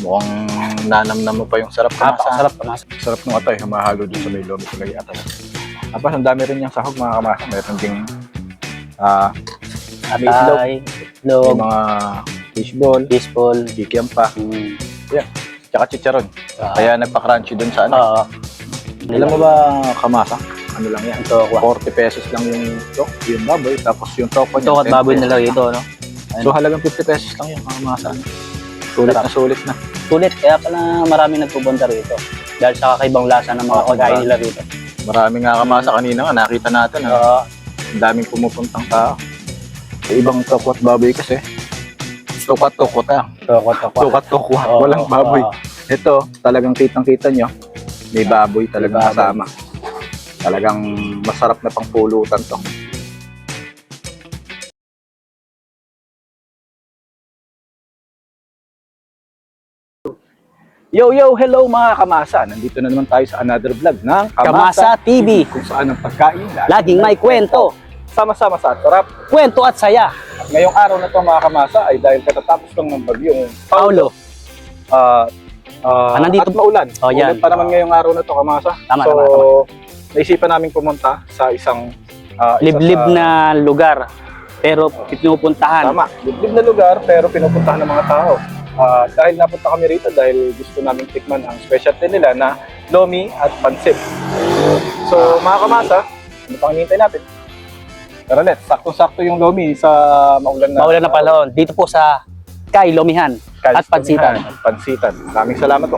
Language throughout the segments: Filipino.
Mukhang nanamnam mo pa yung sarap kamasa. Napakasarap kamasa. Sarap ng atay, humahalo dun sa may lomi tulay atay. Tapos ang dami rin yung sahog mga kamasa. Meron ding may itlog, Atay, may itlog, mga fishball, baseball. kikiam pa, yan, tsaka chicharon. Kaya nagpa-crunchy dun sa ano. Oo. Alam mo ba kamasa? Ano lang yan? Ito, 40 pesos lang yung baboy, tapos yung toko niya. ito at 10 baboy pesos. nila rito, no? So halagang 50 pesos lang yung kamasa. Sulit na sulit na. Sulit, kaya pala marami nagpupunta rito. Dahil sa kakaibang lasa ng mga pagkain nila rito. Marami nga kamasa kanina nga, nakita natin. Oo. Ang daming pumupuntang tao. Sa ibang toko at baboy kasi. Toko lang. Toko. Walang baboy. Ito, talagang kitang-kita nyo. May baboy talagang kasama. Talagang masarap na pangpulutan to. Yo, hello mga kamasa. Nandito na naman tayo sa another vlog ng Kamasa TV. Kung saan ang pagkain Laging may kwento. Sama-sama sa sarap. Kwento at saya. At ngayong araw na to mga kamasa ay dahil katatapos lang ng bagyong Paulo. Nandito at maulan. Oh, yan. Ulan pa naman ngayong araw na to kamasa. Tama, so, tama. naisipan namin pumunta sa isang Liblib na lugar. Pero pinupuntahan. Tama, liblib na lugar pero pinupuntahan ng mga tao. Dahil napunta kami rito dahil gusto namin tikman ang specialty nila na lomi at pansit. So mga kamasa, ano pang hinihintay natin? Tara let's, sakto-sakto yung lomi sa maulan na panahon. Dito po sa Kay Lomihan at Pansitan. At Pansitan. Maraming salamat po.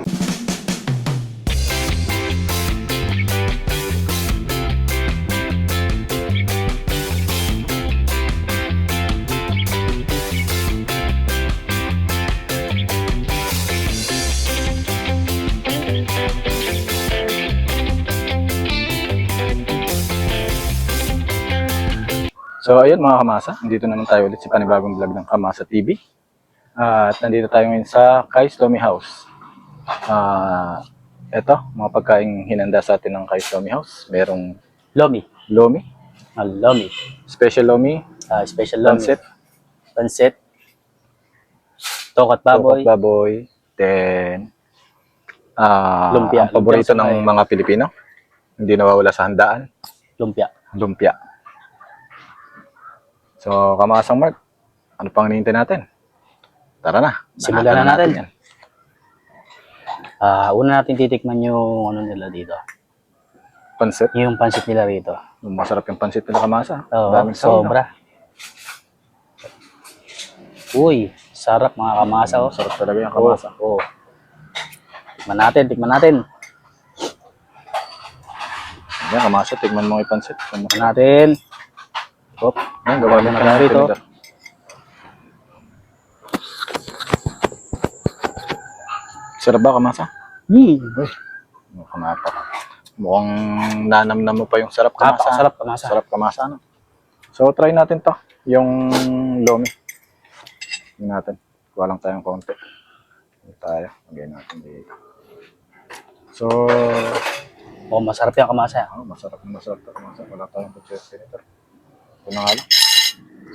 So ayun mga kamasa, nandito naman tayo ulit sa panibagong vlog ng Kamasa TV. At nandito tayo ngayon sa Kai's Lomi House. Ito, mga pagkaing hinanda sa atin ng Kai's Lomi House. Merong Lomi. lomi, Lomi. special lomi, Special lomi. pansit, Pansit. Tokot baboy. baboy, then Lumpia. ang paborito Lumpia ng mga Pilipino, hindi nawawala sa handaan, Lumpia. lumpia. So, kamakasang Mark, ano pang hinihintay natin? Tara na. Simulan na natin. yan. Una natin titikman yung ano nila dito. Pansit. Yung pansit nila rito. Masarap yung pansit nila kamasa. Oo, Daming sabaw, no? sobra. Uy, sarap mga kamasa. Oh. Sarap talaga yung kamasa. Oo. Tikman natin. Yan, kamasa, tigman mo yung pansit. Tikman natin. Hop. Yan, gawa mo na rito. Sarap ba kamasa? Uy, Kamata. Mukhang nanamnam mo pa yung sarap kamasa. napakasarap kamasa. Sarap kamasa, no? So, try natin to. Yung lomi. Tingnan natin. Kuha lang tayong konti. Ito tayo. Lagay natin dito. So, Masarap yung kamasa. masarap to kamasa. Wala tayong pagkakasya nito. Ito na nga lang.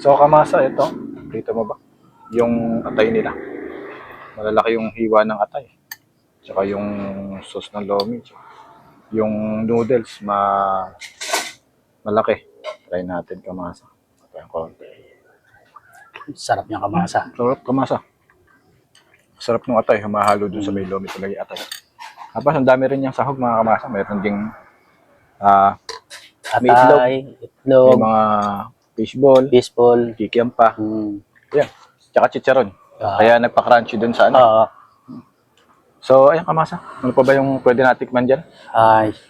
So, kamasa, ito. Dito mo ba? Yung atay nila. Malalaki yung hiwa ng atay. Tsaka yung sauce ng lomi. Yung noodles, malaki. Try natin kamasa. Ito yung konti. Sarap yung kamasa. Sarap kamasa. Sarap ng atay. Humahalo dun sa may lomi tulay atay. Tapos, ang dami rin yung sahog mga kamasa. Meron ding may itlog. Atay, May itlog, mga fishball, baseball. kikiam pa. Yan. Tsaka chicharon. Kaya nagpa-crunchy dun sa ano. So, ayun kamasa. Ano pa ba yung pwede natikman dyan?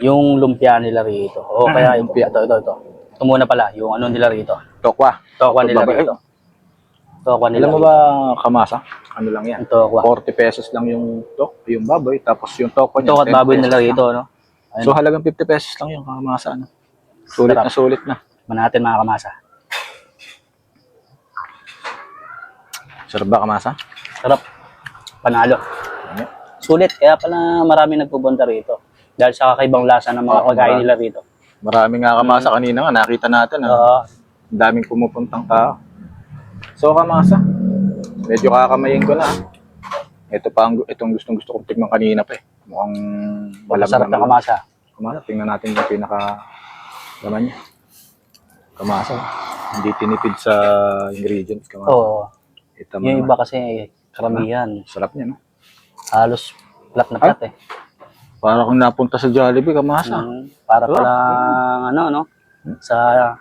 Yung lumpia nila rito. O kaya lumpia. ito. Ito muna pala, yung ano nila rito. Tokwa. Tokwa nila Babae. rito. Tokwa nila Alam mo rito. ba kamasa? Ano lang yan? Tokwa. 40 pesos lang yung baboy. Tapos yung tokwa niya. Ito at 10 baboy pesos nila lang. rito, no? So, halagang 50 pesos lang yung kamasa. Ano? Sulit Sarap. na sulit na. Tikman natin mga kamasa. Sarap ba kamasa? Sarap. Panalo. Ano? Sulit, kaya pala marami nagpupunta rito. Dahil sa kakaibang lasa ng mga pagkain nila rito. Marami nga kamasa kanina nga. Nakita natin. Ang daming pumupuntang tao. So kamasa, medyo kakamayin ko na. Ito pa itong gustong-gusto kong tikman kanina pa eh. Mukhang Masarap na kamasa. Kamasa, tingnan natin yung laman niya. Kamasa. Hindi tinipid sa ingredients. Kamasa. Oo. Ito Yung iba kasi karamihan. Sarap niya, no? Halos flat na flat eh. Para kung napunta sa Jollibee, kamasa. Para palang ano, no? Sa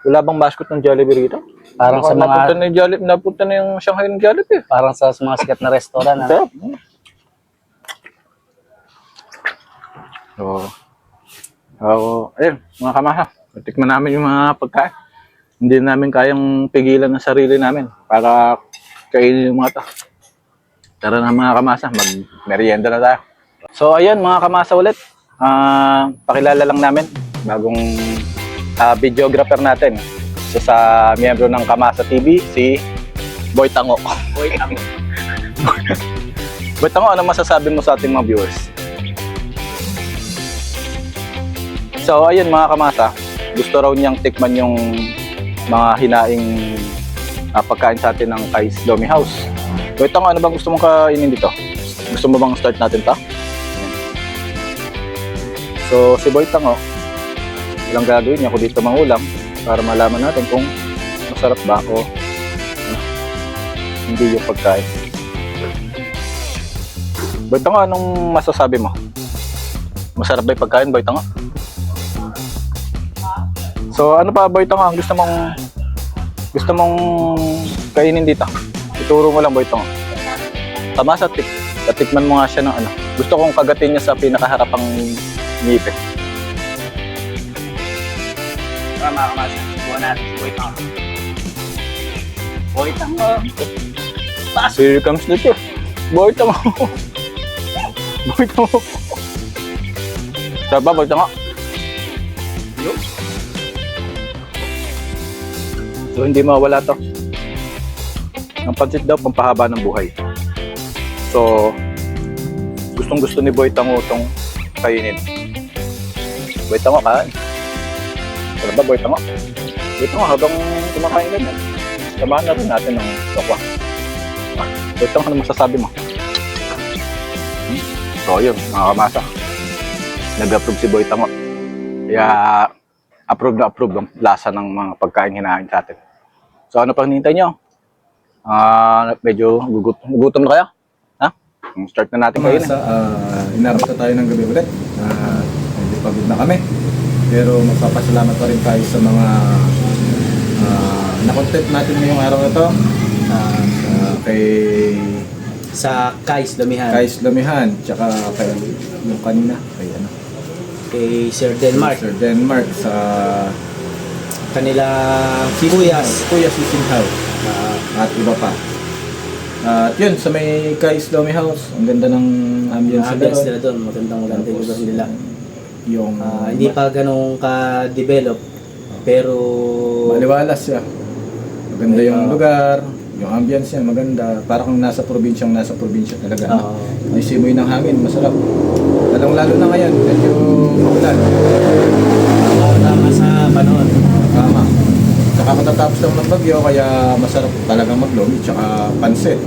Wala bang mascot ng Jollibee rito? parang sa Napunta mga na yung Jollibee, napunta na yung Shanghai ng Jollibee. parang sa mga sikat na restaurant. Ano? Sarap. Ayun, mga kamasa. Tikman namin yung mga pagkain. Hindi namin kayang pigilan ng sarili namin para kainin yung mga to. Tara na mga kamasa, mag-merienda na tayo. So ayun mga kamasa ulit. Pakilala lang namin bagong videographer natin. So sa miyembro ng Kamasa TV, si Boy Tango. Boy Tango. Boy Tango, ano masasabi mo sa ating mga viewers? So ayun mga kamasa, gusto raw niyang tikman yung mga hinaing pagkain sa atin ng Kais Lomi House. Boy Tango, ano bang gusto mong kainin dito? Gusto mo bang start natin to? So si Boy Tango, ilang gagawin niya ako dito mangulam para malaman natin kung masarap ba o hindi yung pagkain. Boy Tango, anong masasabi mo? Masarap ba yung pagkain, Boy Tango? So ano pa, Boy Tango, ang gusto mong kainin dito? Ituro mo lang, Boy Tango. Tama sa tatikman mo nga siya ng ano. Gusto kong kagatin niya sa pinakaharapang ngipin. Tara mga kamasa, buwan natin si Boy Tango. Boy Tango! Here comes the truth. Boy Tango! Boy Tango! Sarap ba, Boy Tango? So hindi mawala to. Ang pansit daw, pampahaba ng buhay. So, gustong-gusto ni Boy Tango itong kainin. Boy Tango, kain. Sarap ba, Boy Tango? Boy Tango, habang kumakain ganyan, samahan na rin natin ng tokwa. Boy Tango, ano masasabi mo? So, yun, mga kamasa. Nag-approve si Boy Tango. Kaya, approve na approve ang lasa ng mga pagkain hinahain sa atin. So, ano pang hinihintay nyo? Medyo gugutom na kayo? Ha? Start na natin kayo. Inabot na tayo ng gabi ulit. Medyo pagod na kami. Pero magpapasalamat pa rin tayo sa mga na-content natin ngayong araw na to. Kay Sa Kais Damihan. Kais Lamihan, tsaka kay yung kanina, kay ano? Kay Sir Denmark. Sir Denmark sa Kanila Kuya Sisinghao. At iba pa. At yun, sa may Kais Lomi House, ang ganda ng ambience nila doon. Maganda yung lugar nila. Yung Hindi pa ganun ka-develop, pero maliwalas siya. Maganda yung lugar, yung ambience niya maganda. Para kung nasa probinsya talaga. May simoy ng hangin, masarap. Lalong-lalo na ngayon, medyo maulan. tama sa panahon. Tama. Saka katatapos lang ng bagyo, kaya masarap talagang maglomi, tsaka pansit.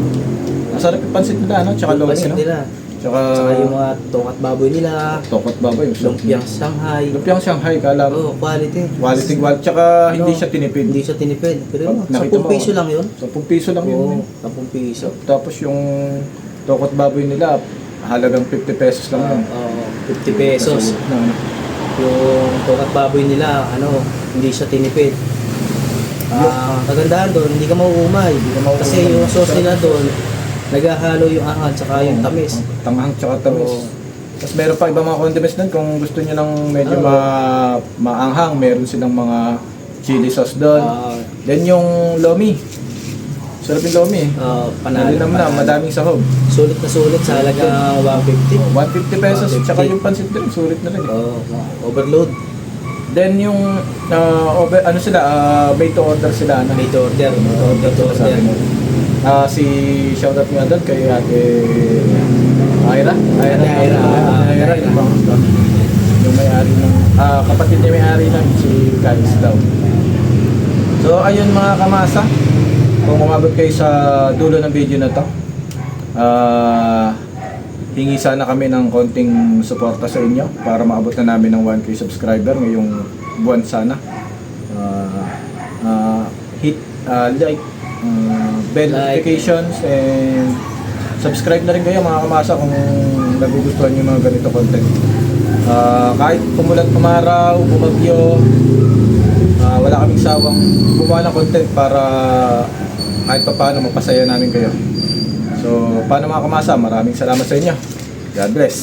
Masarap yung pansit nila, no? Tsaka lomi, Pansit no? nila. Tsaka Saka yung mga tokat baboy nila, tokot baboy. lumpiang Shanghai. Lumpiang Shanghai, kala mo. Quality. Quality. Tsaka hindi siya tinipid. Hindi siya tinipid. Pero Pag nakita 10 mo, piso lang yun. 10 piso lang yun. 10 piso. Tapos yung tokot baboy nila, halagang 50 pesos lang yun. 50 pesos. Yung tokat baboy nila, hindi siya tinipid. Kagandahan doon, hindi ka mauumay. Kasi yung sauce nila doon, naghahalo yung ahang tsaka yung tamis. Tanghang tsaka tamis. Oo. Tapos meron pa ibang mga condiments doon. Kung gusto nyo ng medyo maanghang, meron silang mga chili sauce doon. Then yung lomi. Sarap yung lomi. Panalo na, madaming sahog. Sulit na sulit sa halagang 150. 150 pesos. 150. Tsaka yung pansit din, sulit na rin. Overload. Then yung made to order sila. Made to order. Si shoutout nga doon kay Ate Ira. Yung may-ari ng kapatid niya may-ari ng si Kais daw. So ayun mga kamasa, kung umabot kayo sa dulo ng video na to, hingi sana kami ng konting suporta sa inyo para maabot na namin ng 1K subscriber ngayong buwan sana. Hit like, bell notifications, and subscribe na rin kayo mga kamasa kung nagugustuhan yung mga ganito content. Kahit pumulat pumaraw, bumagyo, wala kaming sawang gumawa ng content para kahit pa paano mapasaya namin kayo. So, paano mga kamasa, maraming salamat sa inyo. God bless.